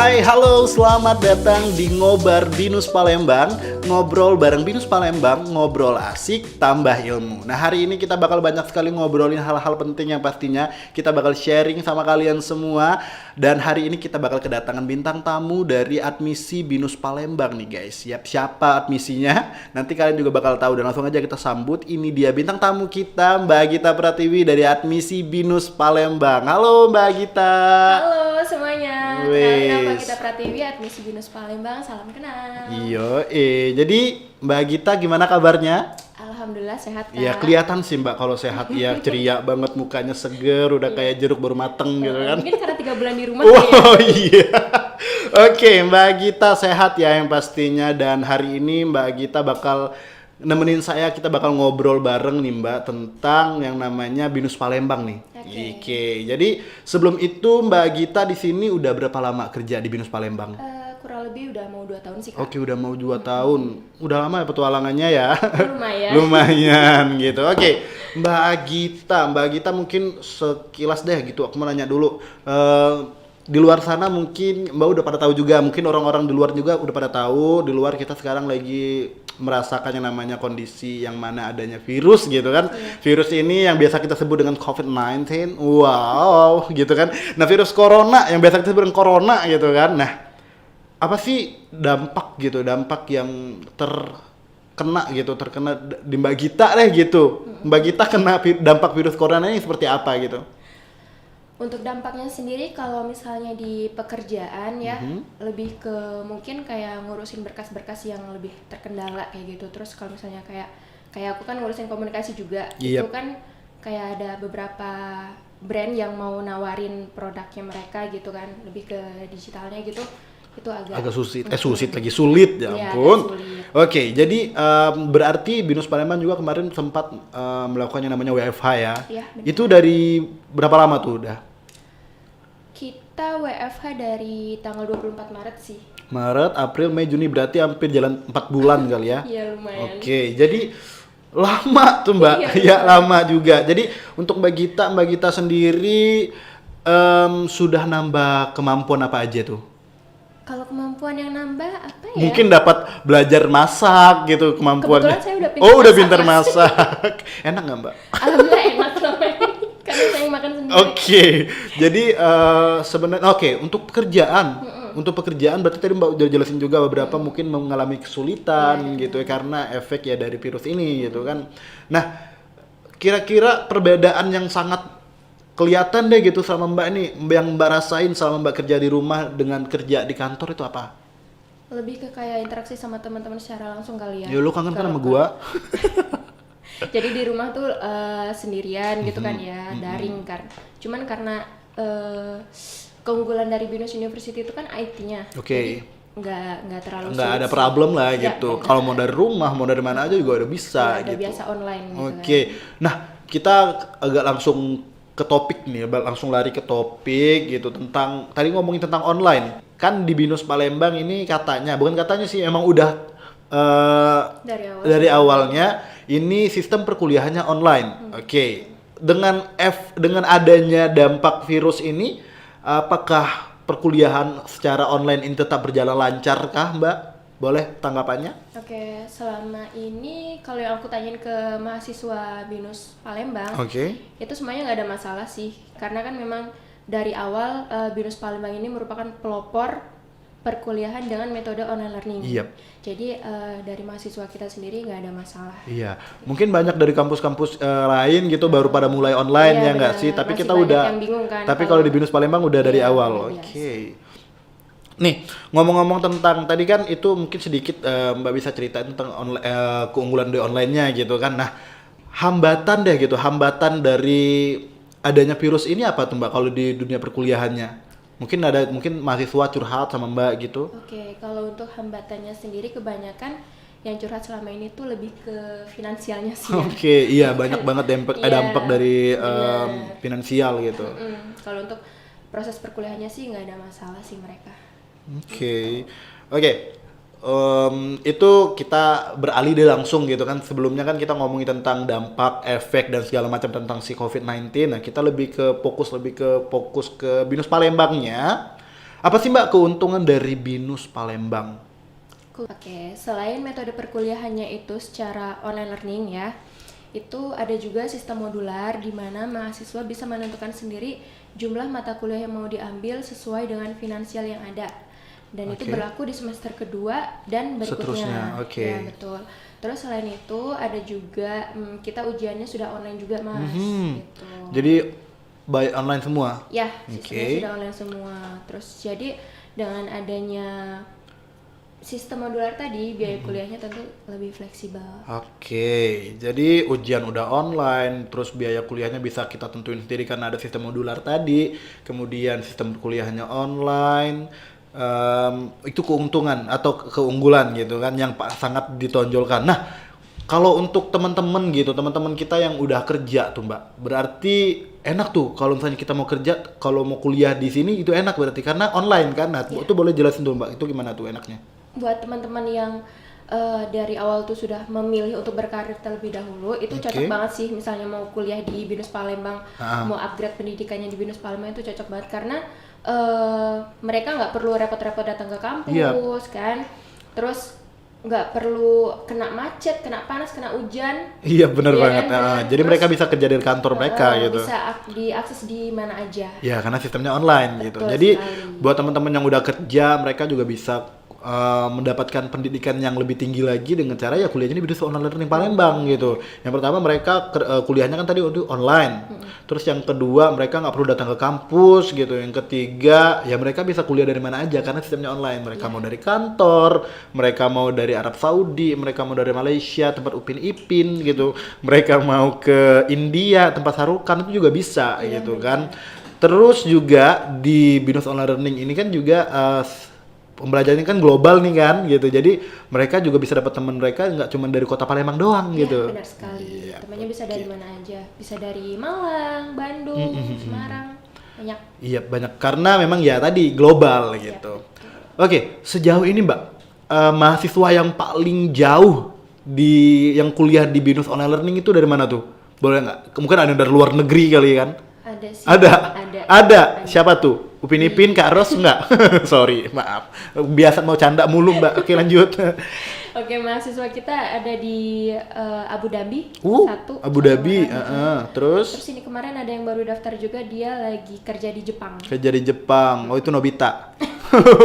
Hai, halo, selamat datang di Ngobar Binus Palembang. Ngobrol bareng Binus Palembang, ngobrol asik, tambah ilmu. Nah, hari ini kita bakal banyak sekali ngobrolin hal-hal penting yang pastinya kita bakal sharing sama kalian semua. Dan hari ini kita bakal kedatangan bintang tamu dari admisi Binus Palembang nih guys. Siapa admisinya? Nanti kalian juga bakal tahu dan langsung aja kita sambut. Ini dia bintang tamu kita, Mbak Gita Pratiwi dari admisi Binus Palembang. Halo Mbak Gita. Halo semuanya, kenalin nama kita Pratiwi, admisi Binus Palembang, salam kenal. Jadi Mbak Gita gimana kabarnya? Alhamdulillah sehat Kak. Ya kelihatan sih Mbak kalau sehat ya, ceria banget, mukanya seger, udah kayak jeruk baru mateng gitu kan. Mungkin karena 3 bulan di rumah Oh iya. Oke, Mbak Gita sehat ya yang pastinya, dan hari ini Mbak Gita bakal nemenin saya, kita bakal ngobrol bareng nih Mbak tentang yang namanya Binus Palembang nih. Oke. Jadi sebelum itu Mbak Gita di sini udah berapa lama kerja di Binus Palembang? Kurang lebih udah mau 2 tahun sih Kak. Oke, udah mau 2 tahun. Udah lama ya petualangannya ya. Lumayan. Lumayan gitu. Oke, Mbak Gita mungkin sekilas deh gitu. Aku mau nanya dulu. Di luar sana mungkin Mbak udah pada tahu juga. Mungkin orang-orang di luar juga udah pada tahu. Di luar kita sekarang lagi merasakan yang namanya kondisi yang mana adanya virus gitu kan. Virus ini yang biasa kita sebut dengan COVID-19. Wow, gitu kan. Nah, virus corona yang biasa kita sebut dengan corona gitu kan. Nah, apa sih dampak yang terkena di Mbak Gita deh gitu. Mbak Gita kena dampak virus corona ini seperti apa gitu? Untuk dampaknya sendiri kalau misalnya di pekerjaan ya, lebih ke mungkin kayak ngurusin berkas-berkas yang lebih terkendala kayak gitu. Terus kalau misalnya kayak aku kan ngurusin komunikasi juga, itu kan kayak ada beberapa brand yang mau nawarin produknya mereka gitu kan, lebih ke digitalnya gitu. Itu agak sulit ya ampun. Sulit. Oke, jadi berarti Binus Palembang juga kemarin sempat melakukan yang namanya WFH ya. Iya, benar. Itu dari berapa lama tuh udah? Kita WFH dari tanggal 24 Maret sih. Maret, April, Mei, Juni, berarti hampir jalan 4 bulan kali ya. Iya, lumayan. Oke, jadi lama tuh Mbak. Ya lama juga. Jadi untuk Mbak Gita sendiri sudah nambah kemampuan apa aja tuh? Kalau kemampuan yang nambah apa ya? Mungkin dapat belajar masak gitu kemampuannya. Kebetulan saya udah pintar udah masak, pintar Mas. masak. Enak nggak Mbak? Alhamdulillah enak selama ini. Karena saya yang makan sendiri. Oke. Jadi sebenarnya untuk pekerjaan berarti tadi Mbak udah jelasin juga beberapa mungkin mengalami kesulitan gitu ya karena efek ya dari virus ini gitu kan. Nah, kira-kira perbedaan yang sangat kelihatan deh gitu sama Mbak ini, yang Mbak rasain selama Mbak kerja di rumah dengan kerja di kantor itu apa? Lebih ke kayak interaksi sama teman-teman secara langsung kali ya. Ya lu kangen kan sama gua? Jadi di rumah tuh sendirian gitu kan ya, daring kan. Cuman karena keunggulan dari Binus University itu kan IT-nya. Oke. Nggak terlalu Nggak sulit ada sih. problem lah Ya, gitu. Kalau mau dari rumah, mau dari mana aja juga udah bisa udah gitu. biasa online gitu. Oke. Nah, kita agak langsung ke topik nih, langsung lari ke topik gitu tentang tadi ngomongin tentang online. Kan di Binus Palembang ini bukan katanya sih, emang udah dari awalnya ini sistem perkuliahannya online. Oke. Dengan adanya dampak virus ini, apakah perkuliahan secara online ini tetap berjalan lancar kah, Mbak? Boleh tanggapannya? Oke, selama ini kalau yang aku tanyain ke mahasiswa Binus Palembang, itu semuanya nggak ada masalah sih, karena kan memang dari awal Binus Palembang ini merupakan pelopor perkuliahan dengan metode online learning. Yep. Jadi dari mahasiswa kita sendiri nggak ada masalah. Iya, mungkin banyak dari kampus-kampus lain gitu baru pada mulai online ya nggak sih? Tapi masih kita banyak udah, yang bingung kan, tapi kalau di Binus Palembang udah dari awal. Oke. Nih, ngomong-ngomong tentang tadi kan itu mungkin sedikit Mbak bisa cerita tentang keunggulan dari online-nya gitu kan. Nah, hambatan hambatan dari adanya virus ini apa tuh Mbak kalau di dunia perkuliahannya? Mungkin mahasiswa curhat sama Mbak gitu. Oke, kalau untuk hambatannya sendiri kebanyakan yang curhat selama ini tuh lebih ke finansialnya sih. Oke, iya banyak banget dampak dari finansial gitu. Kalau untuk proses perkuliahannya sih nggak ada masalah sih mereka. Oke. Itu kita beralih deh langsung gitu kan. Sebelumnya kan kita ngomongin tentang dampak, efek dan segala macam tentang si COVID-19. Nah, kita lebih ke fokus ke Binus Palembangnya. Apa sih Mbak keuntungan dari BINUS Palembang? Oke, selain metode perkuliahannya itu secara online learning ya, itu ada juga sistem modular di mana mahasiswa bisa menentukan sendiri jumlah mata kuliah yang mau diambil sesuai dengan finansial yang ada. Dan itu Oke. berlaku di semester kedua dan berikutnya. Seterusnya, oke. Ya, betul. Terus selain itu ada juga kita ujiannya sudah online juga, Mas. Gitu. Jadi by online semua? Ya, Oke. sistemnya sudah online semua. Terus jadi dengan adanya sistem modular tadi, biaya kuliahnya tentu lebih fleksibel. Oke, jadi ujian udah online, terus biaya kuliahnya bisa kita tentuin sendiri karena ada sistem modular tadi, kemudian sistem kuliahnya online, itu keuntungan atau keunggulan gitu kan yang sangat ditonjolkan. Nah, kalau untuk teman-teman gitu, teman-teman kita yang udah kerja tuh Mbak, berarti enak tuh kalau misalnya kita mau kerja, kalau mau kuliah di sini itu enak berarti karena online kan. Nah, itu boleh jelasin tuh Mbak, itu gimana tuh enaknya? Buat teman-teman yang dari awal tuh sudah memilih untuk berkarir terlebih dahulu, itu cocok banget sih. Misalnya mau kuliah di BINUS Palembang, mau upgrade pendidikannya di BINUS Palembang, itu cocok banget karena mereka nggak perlu repot-repot datang ke kampus kan, terus nggak perlu kena macet, kena panas, kena hujan. Iya benar banget. Kan? Jadi Terus, mereka bisa kerja dari kantor mereka gitu. Bisa diakses di mana aja. Ya karena sistemnya online gitu. Betul Jadi sekali. buat teman-teman yang udah kerja, mereka juga bisa mendapatkan pendidikan yang lebih tinggi lagi dengan cara ya kuliahnya di BINUS Online Learning Palembang gitu. Yang pertama mereka kuliahnya kan tadi udah online. Terus yang kedua mereka nggak perlu datang ke kampus gitu. Yang ketiga ya mereka bisa kuliah dari mana aja karena sistemnya online. Mereka mau dari kantor, mereka mau dari Arab Saudi, mereka mau dari Malaysia tempat Upin Ipin gitu. Mereka mau ke India tempat Sarukan itu juga bisa gitu kan. Terus juga di BINUS Online Learning ini kan juga pembelajarannya kan global nih kan gitu, jadi mereka juga bisa dapat teman mereka nggak cuma dari kota Palembang doang gitu. Benar sekali. Temannya bisa dari mana aja, bisa dari Malang, Bandung, Semarang, banyak. Iya banyak karena memang ya tadi global gitu. Oke, sejauh ini Mbak, mahasiswa yang paling jauh yang kuliah di BINUS Online Learning itu dari mana tuh? Boleh nggak? Mungkin ada dari luar negeri kali kan? Ada sih. Ada. Siapa tuh? Upin Ipin, Kak Ros enggak? Sorry, maaf. Biasa mau canda mulu Mbak. Oke lanjut. Oke, mahasiswa kita ada di Abu Dhabi. Abu Dhabi. Terus ini kemarin ada yang baru daftar juga, dia lagi kerja di Jepang. kerja di Jepang. Oh itu Nobita.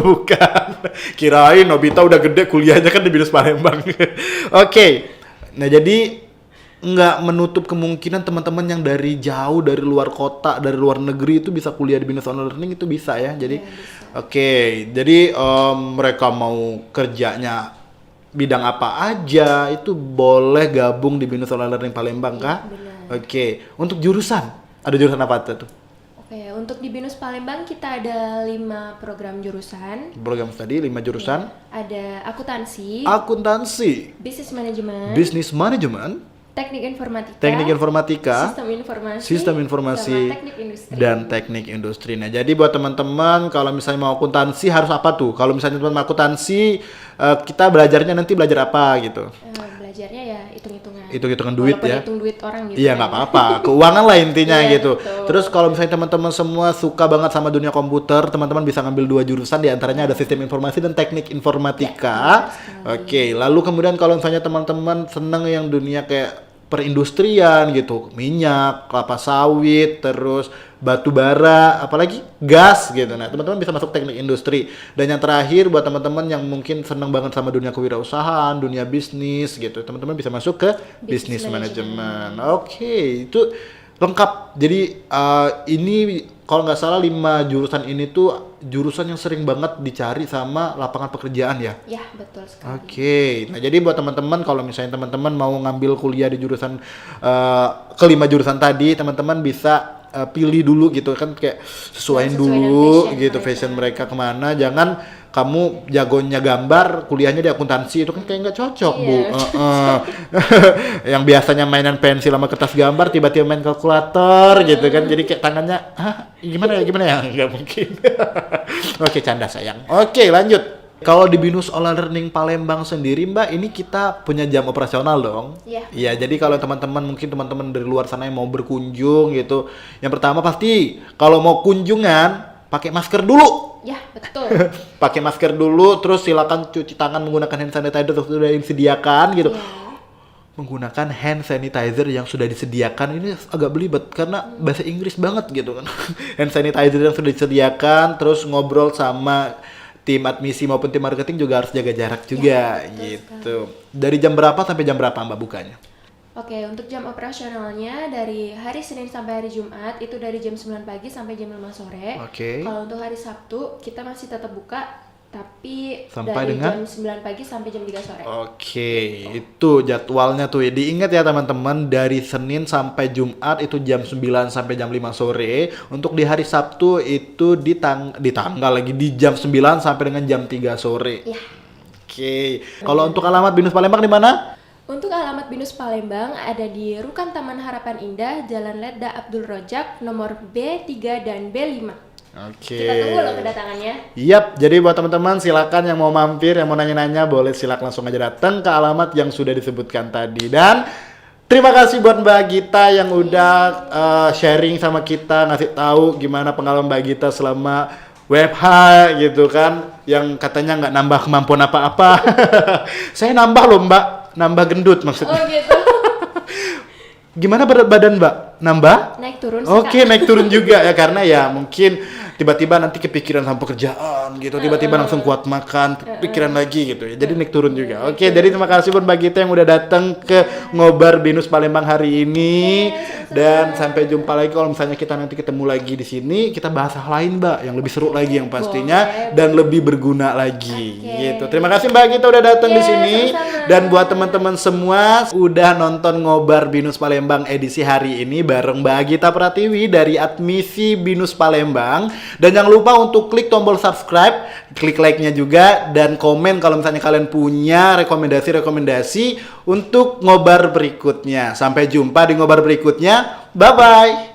Bukan. Kirain Nobita udah gede kuliahnya kan di BINUS Palembang. Oke. Nah jadi nggak menutup kemungkinan teman-teman yang dari jauh, dari luar kota, dari luar negeri itu bisa kuliah di BINUS Online Learning itu bisa ya. Jadi oke. Jadi mereka mau kerjanya bidang apa aja itu boleh gabung di BINUS Online Learning Palembang kah? Oke. Untuk jurusan ada jurusan apa tuh? Oke, untuk di BINUS Palembang kita ada 5 program jurusan. Program tadi 5 jurusan. Ada akuntansi, Business Management, teknik informatika, sistem informasi, sama dan teknik industri. Nah, jadi buat teman-teman kalau misalnya mau akuntansi harus apa tuh? Kalau misalnya teman mau akuntansi, kita belajarnya nanti belajar apa gitu? Belajarnya ya hitung-hitungan. Hitung-hitungan duit Walaupun ya. hitung duit orang gitu. Iya nggak apa-apa, keuangan lah intinya Iya, gitu. betul. Terus kalau misalnya teman-teman semua suka banget sama dunia komputer, teman-teman bisa ngambil 2 jurusan, di antaranya ada sistem informasi dan teknik informatika. Oke, lalu kemudian kalau misalnya teman-teman seneng yang dunia kayak perindustrian gitu, minyak, kelapa sawit, terus batu bara, apalagi gas gitu. Nah, teman-teman bisa masuk teknik industri. Dan yang terakhir buat teman-teman yang mungkin senang banget sama dunia kewirausahaan, dunia bisnis gitu, teman-teman bisa masuk ke bisnis manajemen. Oke, itu lengkap. Jadi ini kalau nggak salah 5 jurusan ini tuh jurusan yang sering banget dicari sama lapangan pekerjaan ya. Ya, betul sekali. Oke, nah jadi buat teman-teman kalau misalnya teman-teman mau ngambil kuliah di jurusan ke-5 jurusan tadi, teman-teman bisa pilih dulu gitu kan, kayak sesuaiin dulu gitu fashion mereka kemana. Jangan kamu jagonya gambar, kuliahnya di akuntansi, itu kan kayak nggak cocok Bu. Yang biasanya mainan pensil sama kertas gambar tiba-tiba main kalkulator gitu kan, jadi kayak tangannya gimana ya nggak mungkin. Oke, canda sayang. Oke, lanjut. Kalau di BINUS Online Learning Palembang sendiri Mbak, ini kita punya jam operasional dong? Iya. Iya, jadi kalau mungkin teman-teman dari luar sana yang mau berkunjung gitu, yang pertama pasti kalau mau kunjungan pakai masker dulu. Ya, betul. Pakai masker dulu, terus silakan cuci tangan menggunakan hand sanitizer yang sudah disediakan gitu. Iya. Menggunakan hand sanitizer yang sudah disediakan ini agak belibet karena bahasa Inggris banget gitu kan. Hand sanitizer yang sudah disediakan, terus ngobrol sama tim admisi maupun tim marketing juga harus jaga jarak juga gitu. Dari jam berapa sampai jam berapa Mbak bukanya? Oke, untuk jam operasionalnya dari hari Senin sampai hari Jumat itu dari jam 9 pagi sampai jam 5 sore. Oke. Kalau untuk hari Sabtu kita masih tetap buka tapi Sampai dari dengan? jam 9 pagi sampai jam 3 sore. Oke, itu jadwalnya tuh ya. Diingat ya teman-teman, dari Senin sampai Jumat itu jam 9 sampai jam 5 sore. Untuk di hari Sabtu itu di tanggal lagi di jam 9 sampai dengan jam 3 sore. Ya. Oke. Kalau untuk alamat Binus Palembang di mana? Untuk alamat Binus Palembang ada di Rukan Taman Harapan Indah, Jalan Ledda Abdul Rojak, nomor B3 dan B5. Oke. Kita tunggu loh kedatangannya. Yap, jadi buat teman-teman silakan yang mau mampir, yang mau nanya-nanya boleh silakan langsung aja datang ke alamat yang sudah disebutkan tadi. Dan terima kasih buat Mbak Gita yang udah sharing sama kita, ngasih tahu gimana pengalaman Mbak Gita selama WFH gitu kan, yang katanya nggak nambah kemampuan apa-apa. Saya nambah loh Mbak, nambah gendut maksudnya. Oh gitu. Gimana berat badan Mbak? Nambah? Naik turun sih, Oke, Kak. naik turun juga ya karena ya mungkin tiba-tiba nanti kepikiran sama pekerjaan gitu, tiba-tiba langsung kuat makan, pikiran lagi gitu ya. Jadi naik turun juga. Oke, jadi terima kasih buat Mbak Gita yang udah datang ke Ngobar Binus Palembang hari ini. Dan sampai jumpa lagi kalau misalnya kita nanti ketemu lagi di sini, kita bahas hal lain Mbak yang lebih seru lagi yang pastinya dan lebih berguna lagi gitu. Terima kasih Mbak Gita udah datang di sini. Sama-sama. Dan buat teman-teman semua udah nonton Ngobar Binus Palembang edisi hari ini bareng Mbak Gita Pratiwi dari Admisi Binus Palembang. Dan jangan lupa untuk klik tombol subscribe, klik like-nya juga, dan komen kalau misalnya kalian punya rekomendasi-rekomendasi untuk ngobar berikutnya. Sampai jumpa di ngobar berikutnya. Bye-bye!